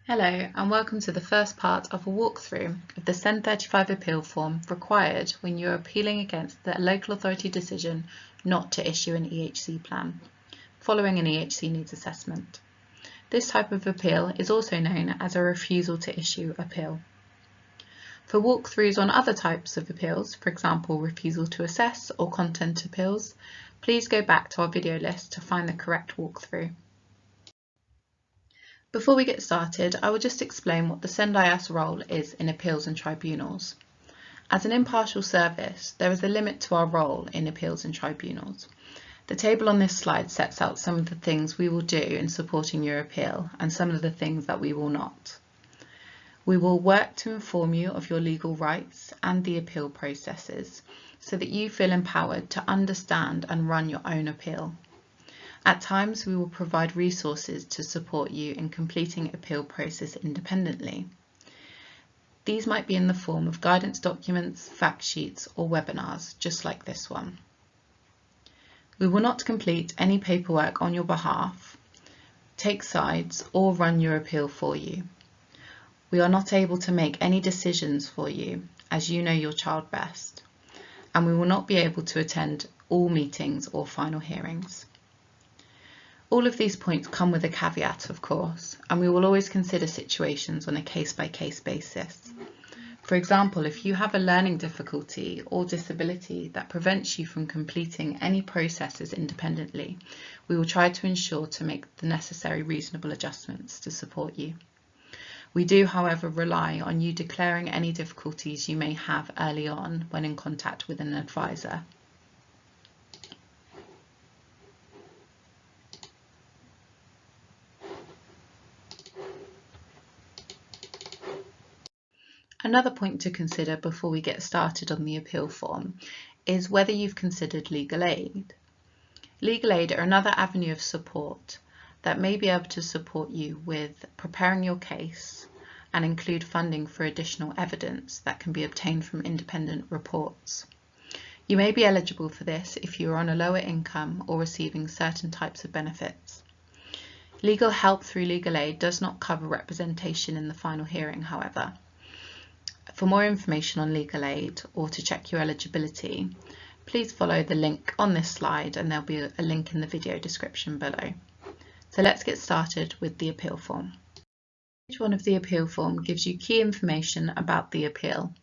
Hello and welcome to the first part of a walkthrough of the SEN 35 appeal form required when you are appealing against the local authority decision not to issue an EHC plan, following an EHC needs assessment. This type of appeal is also known as a refusal to issue appeal. For walkthroughs on other types of appeals, for example refusal to assess or content appeals, please go back to our video list to find the correct walkthrough. Before we get started, I will just explain what the SENDIAS role is in appeals and tribunals. As an impartial service, there is a limit to our role in appeals and tribunals. The table on this slide sets out some of the things we will do in supporting your appeal and some of the things that we will not. We will work to inform you of your legal rights and the appeal processes so that you feel empowered to understand and run your own appeal. At times, we will provide resources to support you in completing appeal process independently. These might be in the form of guidance documents, fact sheets, or webinars, just like this one. We will not complete any paperwork on your behalf, take sides, or run your appeal for you. We are not able to make any decisions for you, as you know your child best, and we will not be able to attend all meetings or final hearings. All of these points come with a caveat, of course, and we will always consider situations on a case-by-case basis. For example, if you have a learning difficulty or disability that prevents you from completing any processes independently, we will try to ensure to make the necessary reasonable adjustments to support you. We do, however, rely on you declaring any difficulties you may have early on when in contact with an advisor. Another point to consider before we get started on the appeal form is whether you've considered legal aid. Legal aid are another avenue of support that may be able to support you with preparing your case and include funding for additional evidence that can be obtained from independent reports. You may be eligible for this if you are on a lower income or receiving certain types of benefits. Legal help through legal aid does not cover representation in the final hearing, however. For more information on legal aid or to check your eligibility, please follow the link on this slide and there'll be a link in the video description below. So let's get started with the appeal form. Page 1 of the appeal form gives you key information about the appeal.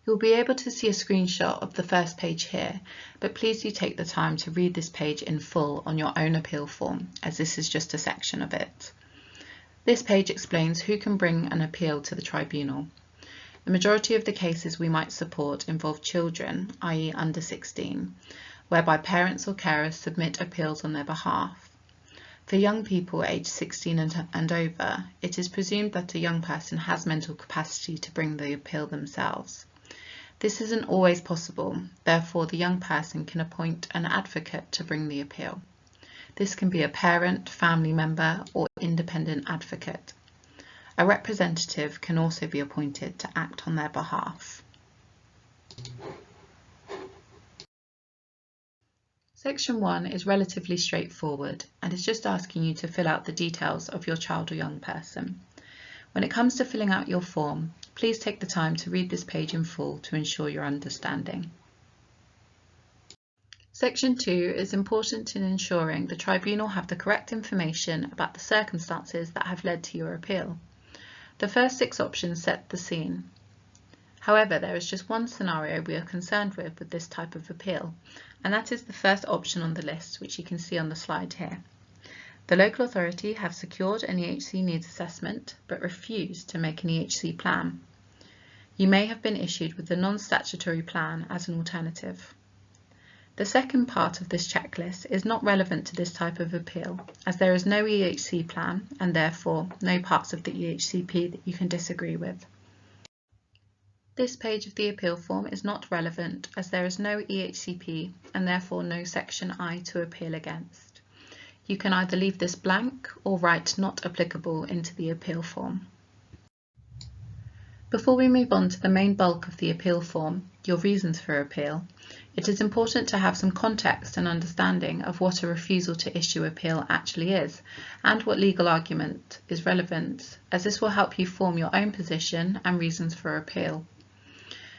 You'll be able to see a screenshot of the first page here, but please do take the time to read this page in full on your own appeal form, as this is just a section of it. This page explains who can bring an appeal to the tribunal. The majority of the cases we might support involve children, i.e. under 16, whereby parents or carers submit appeals on their behalf. For young people aged 16 and over, it is presumed that a young person has mental capacity to bring the appeal themselves. This isn't always possible, therefore the young person can appoint an advocate to bring the appeal. This can be a parent, family member, or independent advocate. A representative can also be appointed to act on their behalf. Section 1 is relatively straightforward and is just asking you to fill out the details of your child or young person. When it comes to filling out your form, please take the time to read this page in full to ensure your understanding. Section 2 is important in ensuring the tribunal have the correct information about the circumstances that have led to your appeal. The first 6 options set the scene. However, there is just one scenario we are concerned with this type of appeal, and that is the first option on the list, which you can see on the slide here. The local authority have secured an EHC needs assessment but refused to make an EHC plan. You may have been issued with the non-statutory plan as an alternative. The second part of this checklist is not relevant to this type of appeal, as there is no EHC plan and therefore no parts of the EHCP that you can disagree with. This page of the appeal form is not relevant as there is no EHCP and therefore no section I to appeal against. You can either leave this blank or write not applicable into the appeal form. Before we move on to the main bulk of the appeal form, your reasons for appeal, it is important to have some context and understanding of what a refusal to issue appeal actually is and what legal argument is relevant, as this will help you form your own position and reasons for appeal.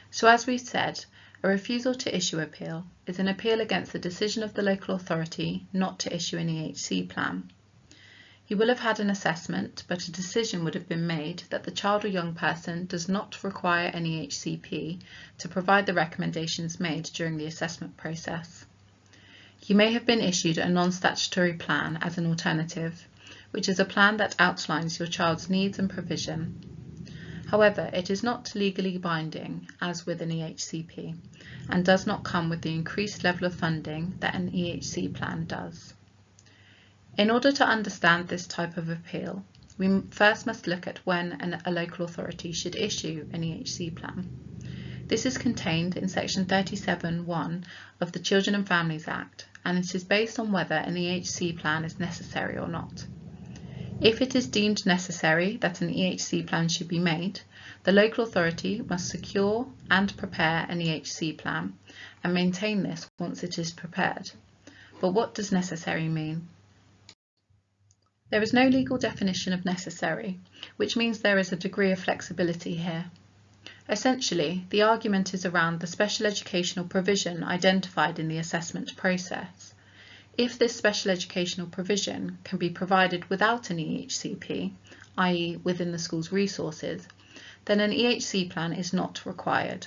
So as we said, a refusal to issue appeal is an appeal against the decision of the local authority not to issue an EHC plan. You will have had an assessment, but a decision would have been made that the child or young person does not require an EHCP to provide the recommendations made during the assessment process. You may have been issued a non-statutory plan as an alternative, which is a plan that outlines your child's needs and provision. However, it is not legally binding, as with an EHCP, and does not come with the increased level of funding that an EHC plan does. In order to understand this type of appeal, we first must look at when a local authority should issue an EHC plan. This is contained in section 37(1) of the Children and Families Act, and it is based on whether an EHC plan is necessary or not. If it is deemed necessary that an EHC plan should be made, the local authority must secure and prepare an EHC plan and maintain this once it is prepared. But what does necessary mean? There is no legal definition of necessary, which means there is a degree of flexibility here. Essentially, the argument is around the special educational provision identified in the assessment process. If this special educational provision can be provided without an EHCP, i.e. within the school's resources, then an EHC plan is not required.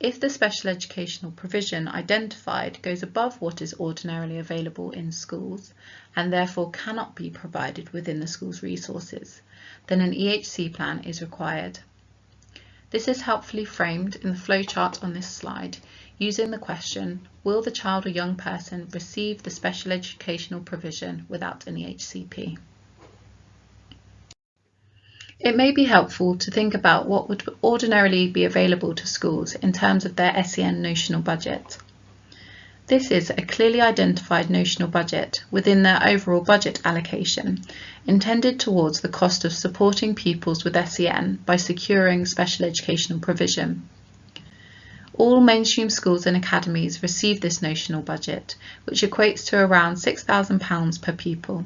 If the special educational provision identified goes above what is ordinarily available in schools and therefore cannot be provided within the school's resources, then an EHC plan is required. This is helpfully framed in the flowchart on this slide using the question, will the child or young person receive the special educational provision without an EHCP? It may be helpful to think about what would ordinarily be available to schools in terms of their SEN notional budget. This is a clearly identified notional budget within their overall budget allocation, intended towards the cost of supporting pupils with SEN by securing special educational provision. All mainstream schools and academies receive this notional budget, which equates to around £6,000 per pupil.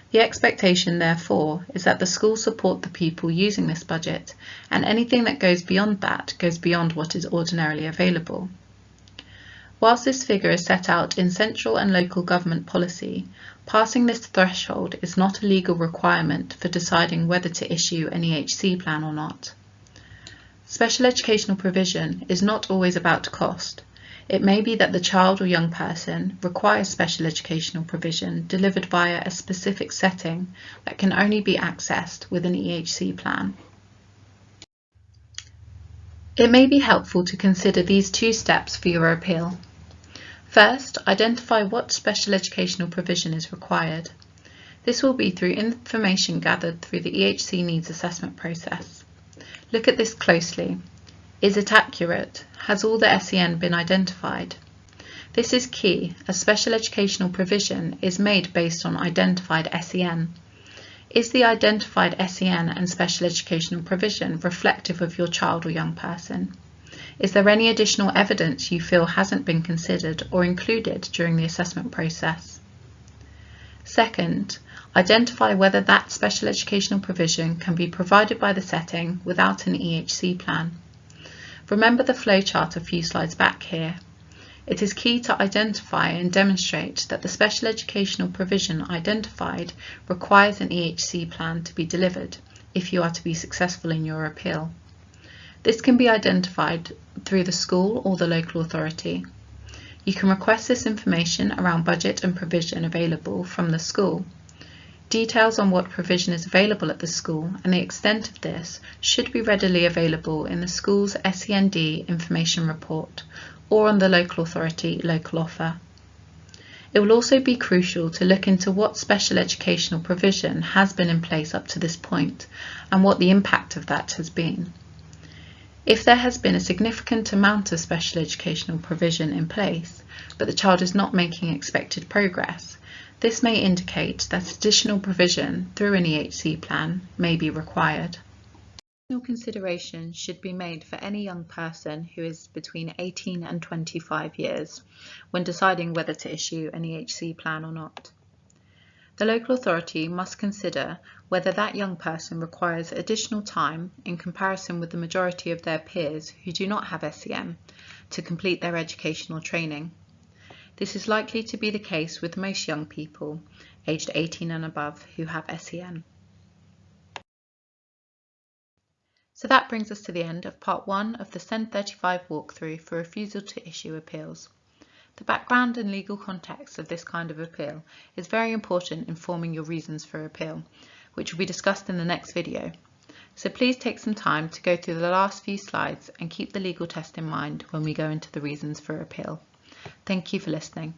The expectation, therefore, is that the school support the pupil using this budget, and anything that goes beyond that goes beyond what is ordinarily available. Whilst this figure is set out in central and local government policy, passing this threshold is not a legal requirement for deciding whether to issue an EHC plan or not. Special educational provision is not always about cost. It may be that the child or young person requires special educational provision delivered via a specific setting that can only be accessed with an EHC plan. It may be helpful to consider these two steps for your appeal. First, identify what special educational provision is required. This will be through information gathered through the EHC needs assessment process. Look at this closely. Is it accurate? Has all the SEN been identified? This is key, as special educational provision is made based on identified SEN. Is the identified SEN and special educational provision reflective of your child or young person? Is there any additional evidence you feel hasn't been considered or included during the assessment process? Second, identify whether that special educational provision can be provided by the setting without an EHC plan. Remember the flowchart a few slides back here. It is key to identify and demonstrate that the special educational provision identified requires an EHC plan to be delivered if you are to be successful in your appeal. This can be identified through the school or the local authority. You can request this information around budget and provision available from the school. Details on what provision is available at the school and the extent of this should be readily available in the school's SEND information report or on the local authority local offer. It will also be crucial to look into what special educational provision has been in place up to this point and what the impact of that has been. If there has been a significant amount of special educational provision in place, but the child is not making expected progress, this may indicate that additional provision through an EHC plan may be required. Additional consideration should be made for any young person who is between 18 and 25 years when deciding whether to issue an EHC plan or not. The local authority must consider whether that young person requires additional time in comparison with the majority of their peers who do not have SEN to complete their educational training. This is likely to be the case with most young people aged 18 and above who have SEN. So that brings us to the end of part 1 of the SEN 35 walkthrough for refusal to issue appeals. The background and legal context of this kind of appeal is very important in forming your reasons for appeal, which will be discussed in the next video. So please take some time to go through the last few slides and keep the legal test in mind when we go into the reasons for appeal. Thank you for listening.